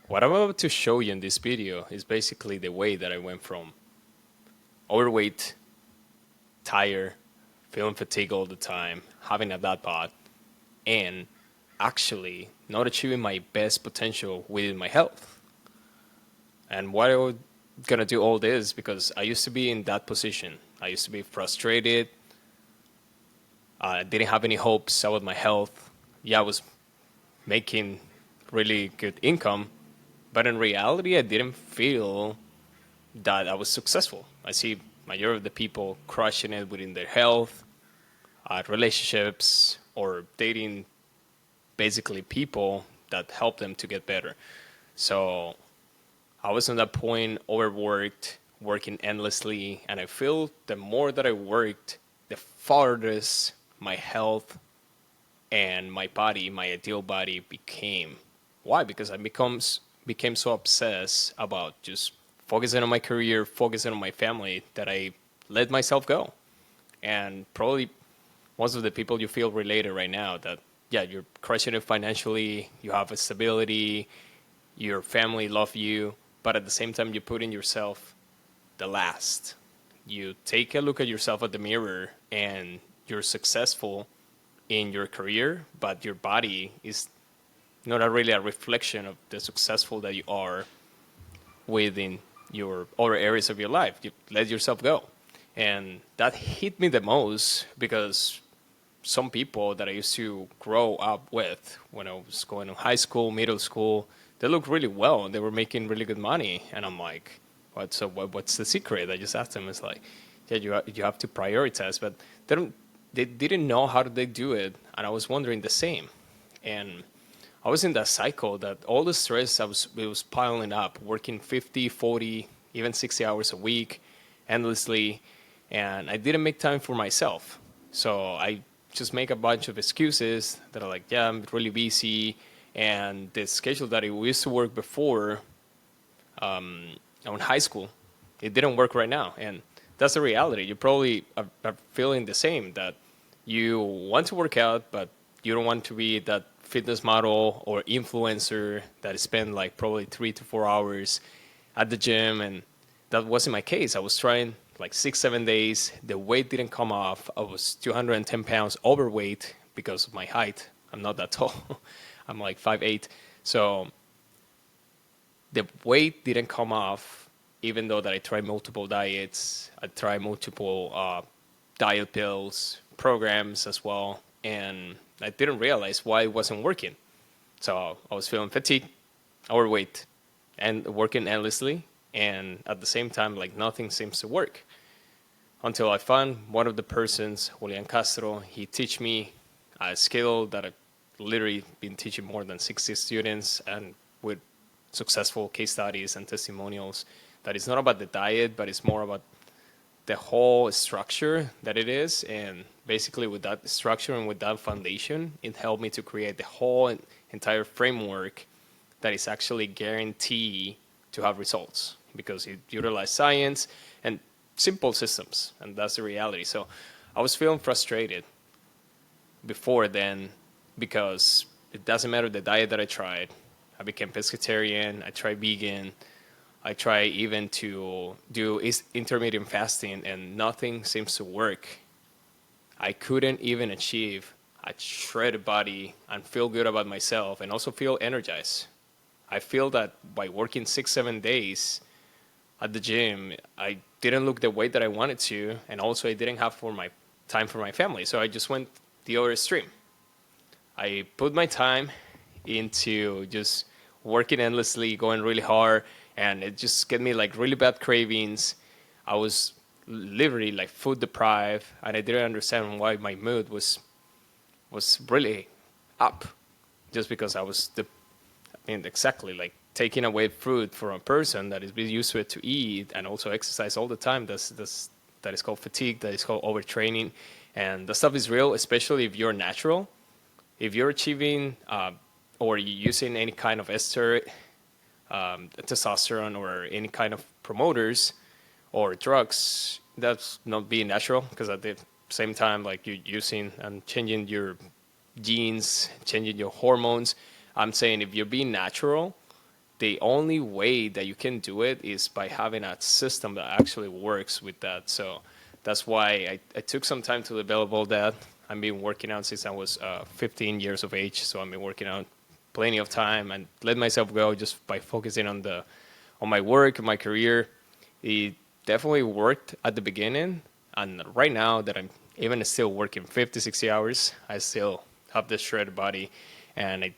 What I'm about to show you in this video is basically the way that I went from overweight, tired, feeling fatigue all the time, having a bad bod, and actually not achieving my best potential within my health. And why I'm gonna do all this because I used to be in that position. I used to be frustrated. I didn't have any hopes about my health. Yeah, I was making really good income, but in reality, I didn't feel that I was successful. I see majority of the people crushing it within their health, relationships, or dating basically people that help them to get better. So I was on that point, overworked, working endlessly, and I feel the more that I worked, the farthest my health and my body, my ideal body, became. Why? Because I became so obsessed about just focusing on my career, focusing on my family, that I let myself go. And probably most of the people you feel related right now that yeah, you're crushing it financially, you have a stability, your family love you, but at the same time you put in yourself the last. You take a look at yourself at the mirror and you're successful in your career, but your body is not really a reflection of the successful that you are within your other areas of your life. You let yourself go. And that hit me the most because some people that I used to grow up with when I was going to high school, middle school, they looked really well and they were making really good money. And I'm like, what's the secret? I just asked them. It's like, yeah, you have to prioritize, but they didn't know how did they do it, and I was wondering the same. And I was in that cycle that all the stress it was piling up, working 50, 40, even 60 hours a week, endlessly, and I didn't make time for myself. So I just make a bunch of excuses that are like, yeah, I'm really busy, and the schedule that I used to work before in high school, it didn't work right now, and that's the reality. You probably are feeling the same that you want to work out, but you don't want to be that fitness model or influencer that spend like probably 3 to 4 hours at the gym, and that wasn't my case. I was trying like 6, 7 days. The weight didn't come off. I was 210 pounds overweight because of my height. I'm not that tall. I'm like 5'8". So the weight didn't come off, even though that I tried multiple diets. I tried multiple diet pills, programs as well, and I didn't realize why it wasn't working. So I was feeling fatigued, overweight, and working endlessly, and at the same time, like nothing seems to work. Until I found one of the persons, Julian Castro. He teach me a skill that I've literally been teaching more than 60 students, and with successful case studies and testimonials. That it's not about the diet, but it's more about the whole structure that it is. And basically, with that structure and with that foundation, it helped me to create the whole entire framework that is actually guaranteed to have results because it utilizes science and simple systems, and that's the reality. So I was feeling frustrated before then because it doesn't matter the diet that I tried. I became pescatarian, I tried vegan, I try even to do intermittent fasting, and nothing seems to work. I couldn't even achieve a shredded body and feel good about myself and also feel energized. I feel that by working 6, 7 days at the gym, I didn't look the way that I wanted to, and also I didn't have for my time for my family. So I just went the other extreme. I put my time into just working endlessly, going really hard, and it just gave me like really bad cravings. I was literally like food deprived, and I didn't understand why my mood was really up, just because I was I mean, exactly like taking away food from a person that is used to it to eat and also exercise all the time. That is called fatigue. That is called overtraining, and the stuff is real, especially if you're natural. If you're achieving or you're using any kind of ester, testosterone, or any kind of promoters or drugs, that's not being natural, because at the same time, like you're using and changing your genes, changing your hormones. I'm saying if you're being natural, the only way that you can do it is by having a system that actually works with that. So that's why I took some time to develop all that. I've been working out since I was 15 years of age, so I've been working out plenty of time and let myself go just by focusing on my work and my career. It definitely worked at the beginning, and right now that I'm even still working 50, 60 hours, I still have this shredded body, and I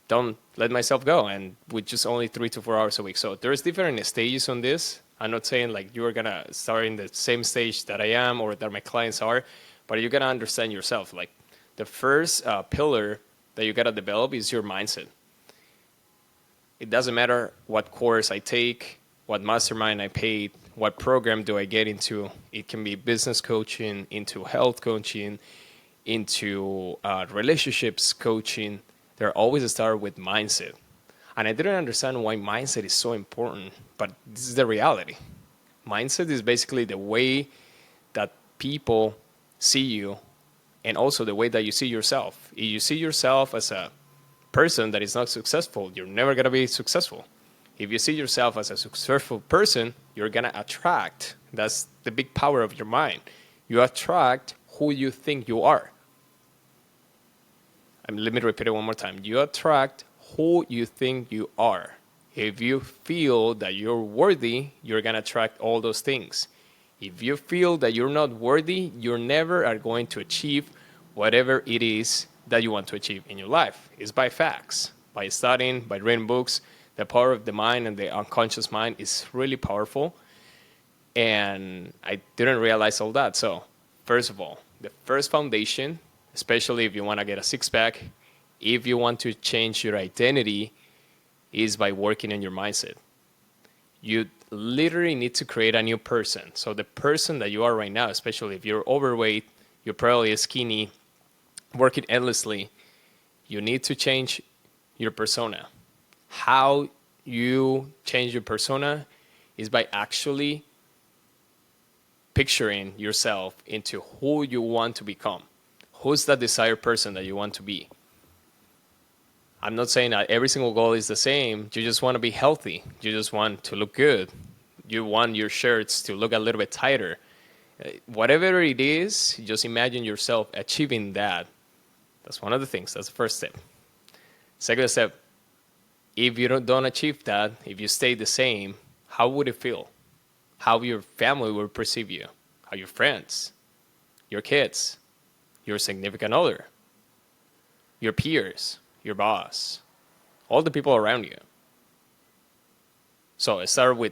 don't let myself go, and with just only 3 to 4 hours a week. So there's different stages on this. I'm not saying like you're gonna start in the same stage that I am or that my clients are, but you gotta understand yourself. Like the first pillar that you gotta develop is your mindset. It doesn't matter what course I take, what mastermind I paid, what program do I get into. It can be business coaching, into health coaching, into relationships coaching. They're always start with mindset. And I didn't understand why mindset is so important, but this is the reality. Mindset is basically the way that people see you and also the way that you see yourself. If you see yourself as a person that is not successful, you're never going to be successful. If you see yourself as a successful person, you're going to attract. That's the big power of your mind. You attract who you think you are. Let me repeat it one more time. You attract who you think you are. If you feel that you're worthy, you're going to attract all those things. If you feel that you're not worthy, you never are going to achieve whatever it is that you want to achieve in your life. It's by facts, by studying, by reading books. The power of the mind and the unconscious mind is really powerful. And I didn't realize all that. So, first of all, the first foundation, especially if you want to get a six-pack, if you want to change your identity, is by working on your mindset. You literally need to create a new person. So the person that you are right now, especially if you're overweight, you're probably skinny, working endlessly, you need to change your persona. How you change your persona is by actually picturing yourself into who you want to become. Who's that desired person that you want to be? I'm not saying that every single goal is the same. You just want to be healthy. You just want to look good. You want your shirts to look a little bit tighter. Whatever it is, just imagine yourself achieving that. That's one of the things. That's the first step. Second step, if you don't achieve that, if you stay the same, how would it feel? How your family will perceive you? How your friends, your kids, your significant other, your peers, your boss, all the people around you. So start with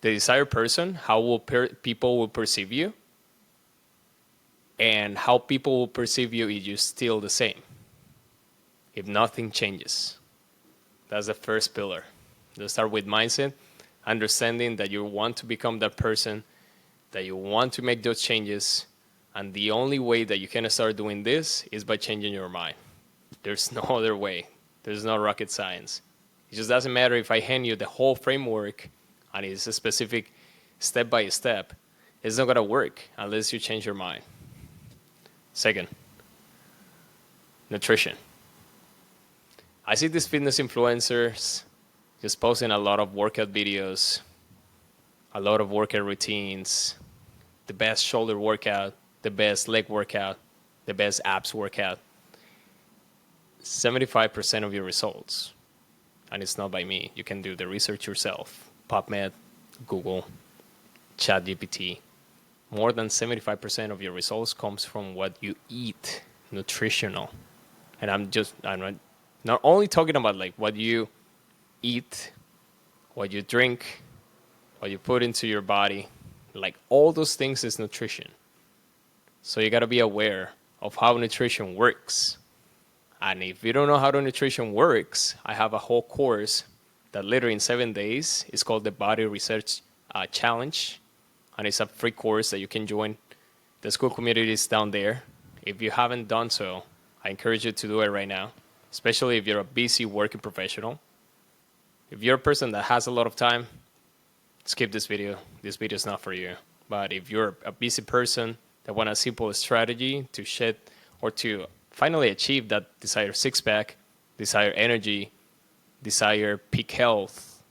the desired person, how will people will perceive you, and how people will perceive you if you're still the same, if nothing changes. That's the first pillar. Let's start with mindset, understanding that you want to become that person, that you want to make those changes, and the only way that you can start doing this is by changing your mind. There's no other way. There's no rocket science. It just doesn't matter if I hand you the whole framework and it's a specific step by step. It's not going to work unless you change your mind. Second, nutrition. I see these fitness influencers just posting a lot of workout videos, a lot of workout routines, the best shoulder workout, the best leg workout, the best abs workout. 75% of your results, and it's not by me. You can do the research yourself. PubMed, Google, ChatGPT. More than 75% of your results comes from what you eat, nutritional. And I'm not only talking about like what you eat, what you drink, what you put into your body, like all those things is nutrition. So you got to be aware of how nutrition works. And if you don't know how the nutrition works, I have a whole course that literally in 7 days is called the Body Research Challenge. And it's a free course that you can join. The school community is down there. If you haven't done so, I encourage you to do it right now, especially if you're a busy working professional. If you're a person that has a lot of time, skip this video. This video is not for you. But if you're a busy person that want a simple strategy to shed or to finally achieve that desired six-pack, desired energy, desire peak health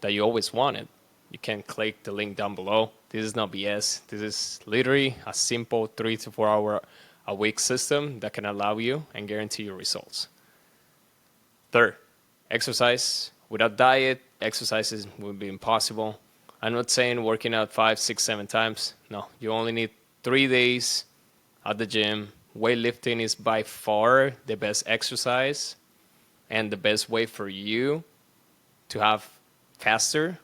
that you always wanted, you can click the link down below. This is not BS. This is literally a simple 3 to 4 hour a week system that can allow you and guarantee you results. Third, exercise. Without diet, exercises would be impossible. I'm not saying working out 5, 6, 7 times. No, you only need 3 days at the gym. Weightlifting is by far the best exercise and the best way for you to have faster,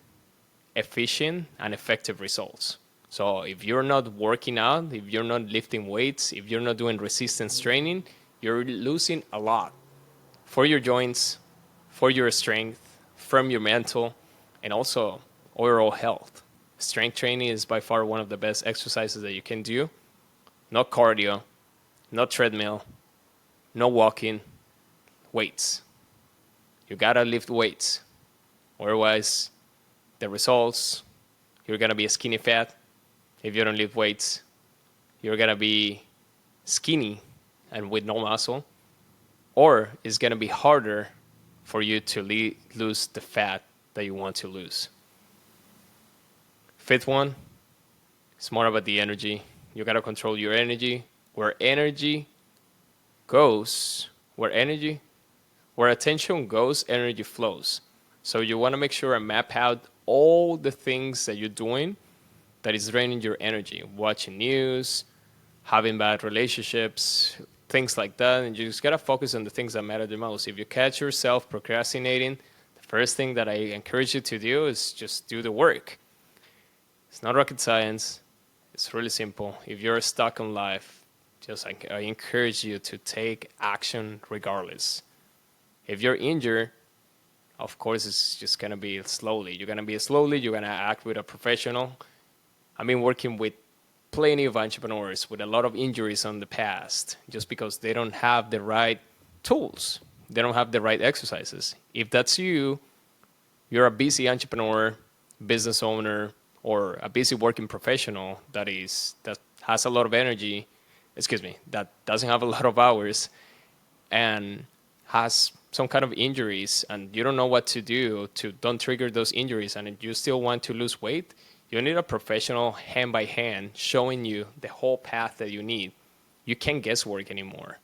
efficient, and effective results. So if you're not working out, if you're not lifting weights, if you're not doing resistance training, you're losing a lot for your joints, for your strength, from your mental, and also overall health. Strength training is by far one of the best exercises that you can do. No cardio, no treadmill, no walking, weights. You gotta lift weights. Otherwise, the results, you're gonna be skinny fat. If you don't lift weights, you're gonna be skinny and with no muscle. Or it's gonna be harder for you to lose the fat that you want to lose. Fifth one, it's more about the energy. You gotta control your energy. Where attention goes, energy flows. So you want to make sure and map out all the things that you're doing that is draining your energy. Watching news, having bad relationships, things like that. And you just got to focus on the things that matter the most. If you catch yourself procrastinating, the first thing that I encourage you to do is just do the work. It's not rocket science. It's really simple. If you're stuck in life, I encourage you to take action regardless. If you're injured, of course, it's just going to be slowly. You're going to act with a professional. I've been working with plenty of entrepreneurs with a lot of injuries in the past just because they don't have the right tools. They don't have the right exercises. If that's you, you're a busy entrepreneur, business owner, or a busy working professional that has a lot of energy, that doesn't have a lot of hours and has some kind of injuries, and you don't know what to do to don't trigger those injuries, and you still want to lose weight, you need a professional hand by hand showing you the whole path that you need. You can't guesswork anymore.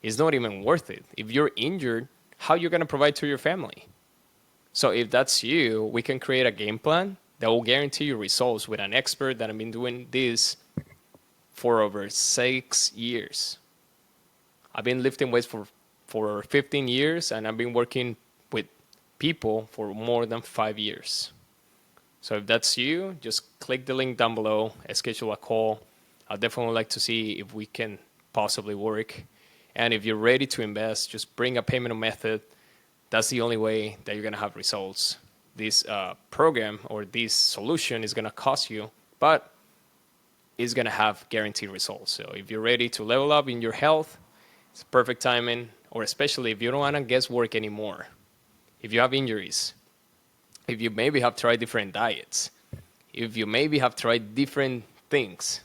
It's not even worth it. If you're injured, how are you going to provide to your family? So if that's you, we can create a game plan that will guarantee you results with an expert that has been doing this for over 6 years. I've been lifting weights for 15 years, and I've been working with people for more than 5 years. So if that's you, just click the link down below, schedule a call. I'd definitely like to see if we can possibly work. And if you're ready to invest, just bring a payment method. That's the only way that you're going to have results. This program or this solution is going to cost you, but it's going to have guaranteed results. So if you're ready to level up in your health, it's perfect timing, or especially if you don't want to guesswork anymore. If you have injuries, if you maybe have tried different diets, if you maybe have tried different things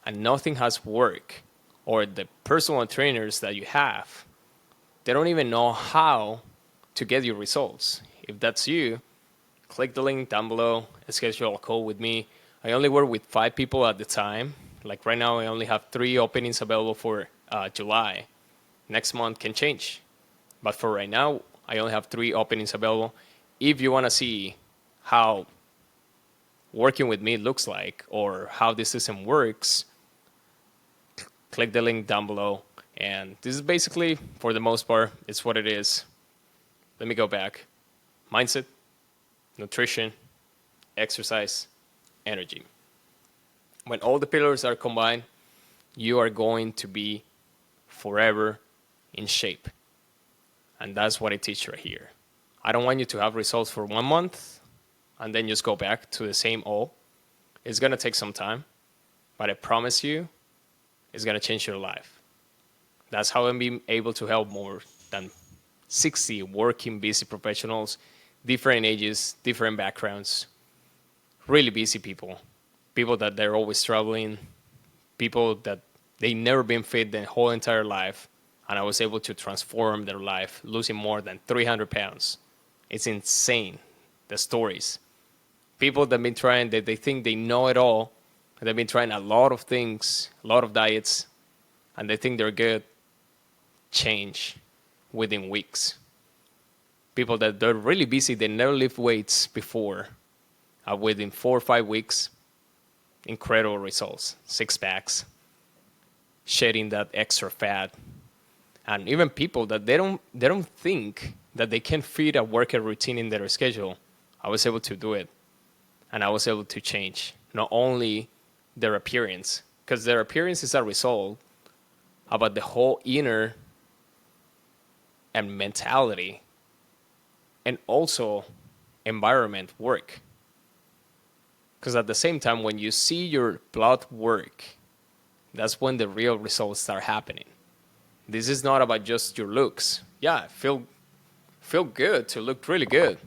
and nothing has worked, or the personal trainers that you have, they don't even know how to get your results. If that's you, click the link down below, schedule a call with me. I only work with 5 people at the time. Like right now, I only have 3 openings available for July. Next month can change. But for right now, I only have 3 openings available. If you want to see how working with me looks like or how this system works, click the link down below. And this is basically, for the most part, it's what it is. Let me go back. Mindset, nutrition, exercise, energy. When all the pillars are combined, you are going to be forever in shape. And that's what I teach right here. I don't want you to have results for 1 month and then just go back to the same old. It's going to take some time, but I promise you, it's going to change your life. That's how I'm being able to help more than 60 working busy professionals, different ages, different backgrounds, really busy people that they're always struggling, people that they never been fit their whole entire life, and I was able to transform their life, losing more than 300 pounds. It's insane, the stories. People that have been trying, that they think they know it all, they've been trying a lot of things, a lot of diets, and they think they're good, change within weeks. People that they're really busy, they never lift weights before, within 4 or 5 weeks, incredible results, six packs, shedding that extra fat, and even people that they don't think that they can fit a workout routine in their schedule. I was able to do it, and I was able to change not only their appearance, because their appearance is a result about the whole inner and mentality, and also environment work. Because at the same time, when you see your blood work, that's when the real results start happening. This is not about just your looks. Yeah, feel good to look really good,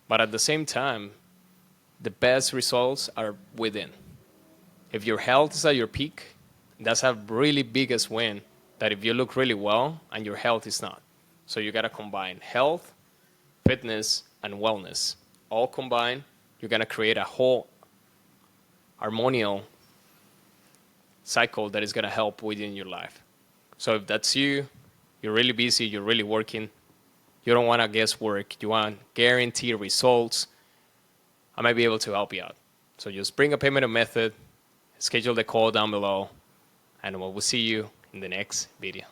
but at the same time, the best results are within. If your health is at your peak, that's a really biggest win. That if you look really well and your health is not, so you gotta combine health, fitness, and wellness. All combined, you're gonna create a whole harmonial cycle that is gonna help within your life. So if that's you, you're really busy, you're really working, you don't want to guesswork, you want guaranteed results, I might be able to help you out. So just bring a payment method, schedule the call down below, and we'll see you in the next video.